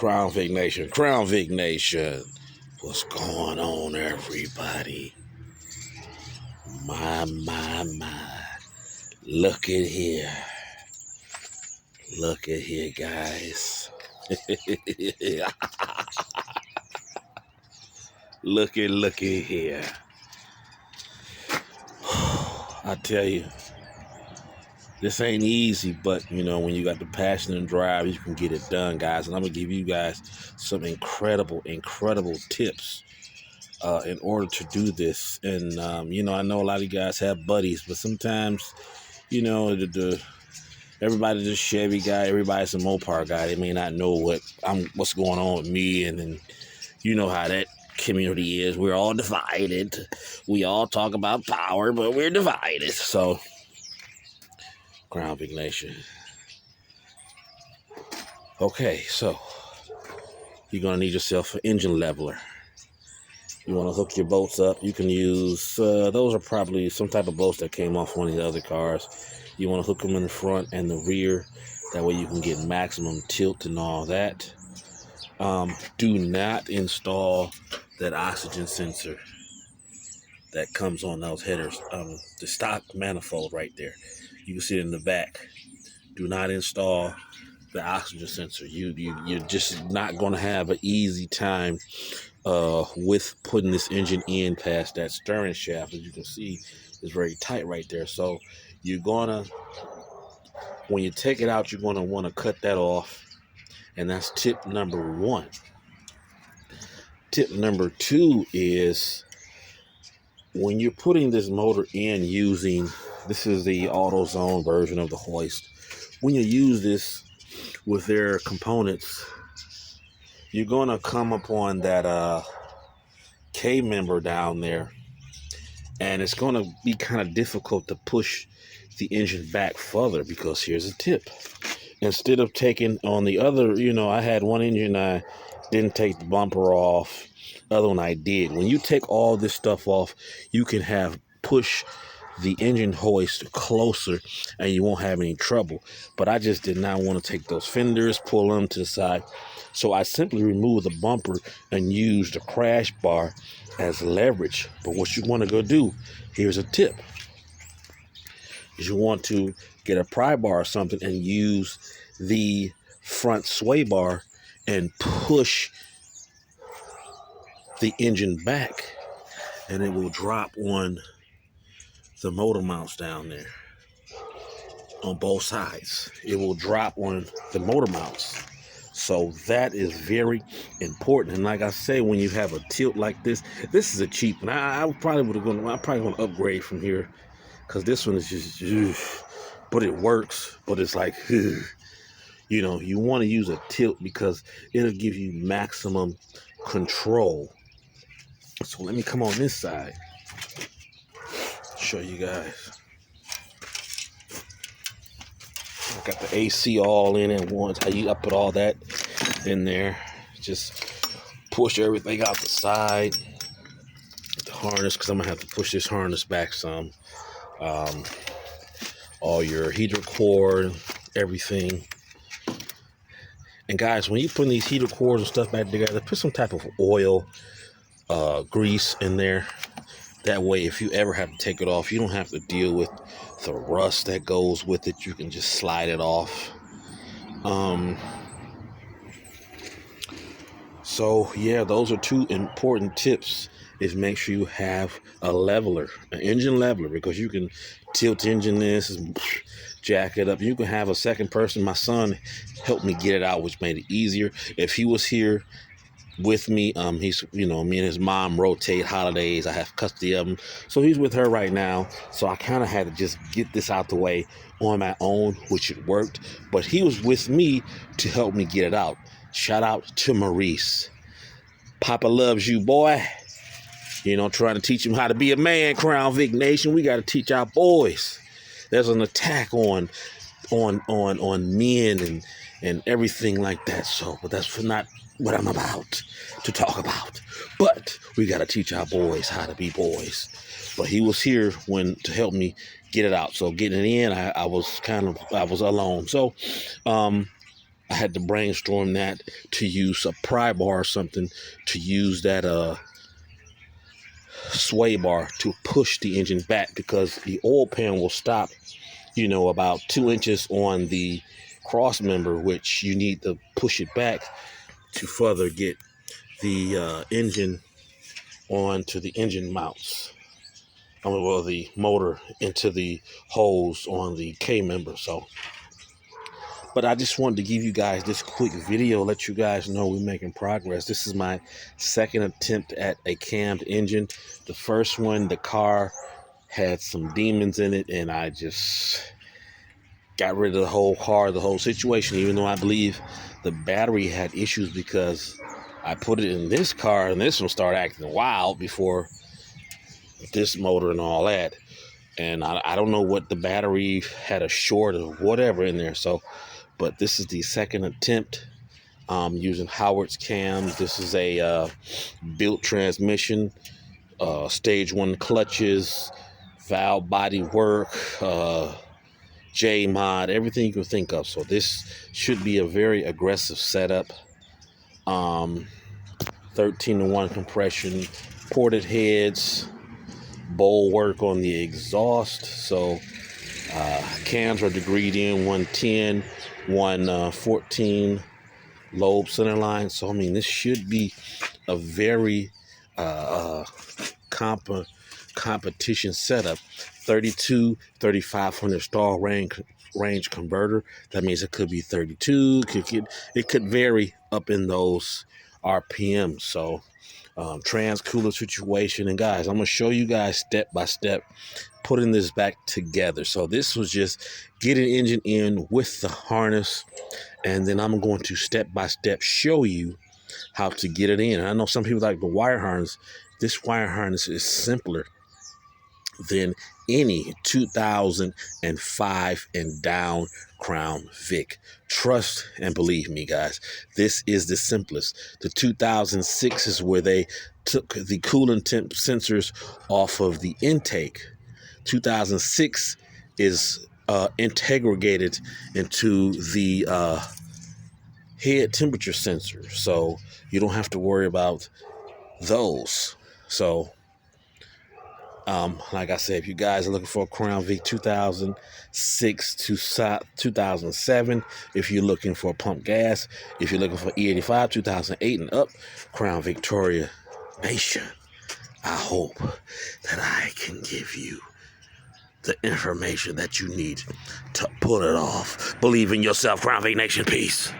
Crown Vic Nation, Crown Vic Nation. What's going on, everybody? My. Look at here. Look at here, guys. Look at here. I tell you, this ain't easy, but you know, when you got the passion and drive, you can get it done, guys. And I'm gonna give you guys some incredible tips in order to do this. And you know, I know a lot of you guys have buddies, but sometimes, you know, everybody's a Chevy guy, everybody's a Mopar guy. They may not know what's going on with me, and then you know how that community is. We're all divided. We all talk about power, but we're divided. So, Crown Vic Nation. Okay, so you're gonna need yourself an engine leveler. You want to hook your bolts up. You can use those are probably some type of bolts that came off one of the other cars. You want to hook them in the front and the rear. That way you can get maximum tilt and all that. Do not install that oxygen sensor that comes on those headers. The stock manifold right there. You can see it in the back. Do not install the oxygen sensor. You're just not going to have an easy time with putting this engine in past that steering shaft. As you can see, it's very tight right there. So you're gonna, when you take it out, you're gonna want to cut that off, and that's tip number one. Tip number two is when you're putting this motor in using, this is the AutoZone version of the hoist. When you use this with their components, you're gonna come upon that K member down there, and it's gonna be kind of difficult to push the engine back further, because here's a tip. Instead of taking on the other, you know, I had one engine, I didn't take the bumper off, other one I did. When you take all this stuff off, you can push the engine hoist closer and you won't have any trouble. But I just did not want to take those fenders, pull them to the side. So I simply removed the bumper and used the crash bar as leverage. But what you want to go do, here's a tip, is you want to get a pry bar or something and use the front sway bar and push the engine back, and it will drop on the motor mounts down there on both sides. It will drop on the motor mounts. So that is very important. And like I say, when you have a tilt like this is a cheap one. I probably going to upgrade from here, because this one is just, but it works. But it's like, you know, you want to use a tilt because it'll give you maximum control. So let me come on this side, show you guys. I got the AC all in at once. I put all that in there. Just push everything out the side. The harness, because I'm gonna have to push this harness back some. All your heater cord, everything. And guys, when you put these heater cords and stuff back together, put some type of oil, grease in there. That way, if you ever have to take it off, you don't have to deal with the rust that goes with it. You can just slide it off. So yeah, those are two important tips. Is make sure you have a leveler, an engine leveler, because you can tilt engine this, jack it up. You can have a second person. My son helped me get it out, which made it easier. If he was here with me, he's, you know, me and his mom rotate holidays. I have custody of him, so he's with her right now. So I kind of had to just get this out the way on my own, which it worked. But he was with me to help me get it out. Shout out to Maurice. Papa loves you, boy. You know, trying to teach him how to be a man. Crown Vic Nation, we got to teach our boys. There's an attack on men and everything like that. So, but that's not what I'm about to talk about. But we got to teach our boys how to be boys. But he was here to help me get it out. So getting it in, I was alone. So I had to brainstorm that to use a pry bar or something, to use that sway bar to push the engine back, because the oil pan will stop, about 2 inches on the cross member, which you need to push it back to further get the engine onto the engine mounts. Well, the motor into the hose on the K member. But I just wanted to give you guys this quick video, let you guys know we're making progress. This is my second attempt at a cammed engine. The first one, the car had some demons in it, and I just got rid of the whole car, the whole situation, even though I believe the battery had issues, because I put it in this car and this one started acting wild before this motor and all that. And I don't know what the battery had, a short or whatever in there. But this is the second attempt using Howard's cams. This is a built transmission, stage 1 clutches, valve body work, J-mod, everything you can think of. So this should be a very aggressive setup. 13-to-1 compression, ported heads, bowl work on the exhaust. So cams are degreed in 110, 114 lobe center line. So I mean, this should be a very competition setup. 32, 3500 stall range converter. That means it could be 32. It could vary up in those RPM. So trans cooler situation. And guys, I'm gonna show you guys step by step putting this back together. So this was just get an engine in with the harness, and then I'm going to step by step show you how to get it in. And I know some people like the wire harness. This wire harness is simpler than any 2005 and down Crown Vic. Trust and believe me, guys, this is the simplest. The 2006 is where they took the coolant temp sensors off of the intake. 2006 is integrated into the head temperature sensor, so you don't have to worry about those. So like I said, if you guys are looking for a Crown Vic 2006 to 2007, if you're looking for pump gas, if you're looking for E85 2008 and up, Crown Victoria Nation, I hope that I can give you the information that you need to pull it off. Believe in yourself, Crown Vic Nation. Peace.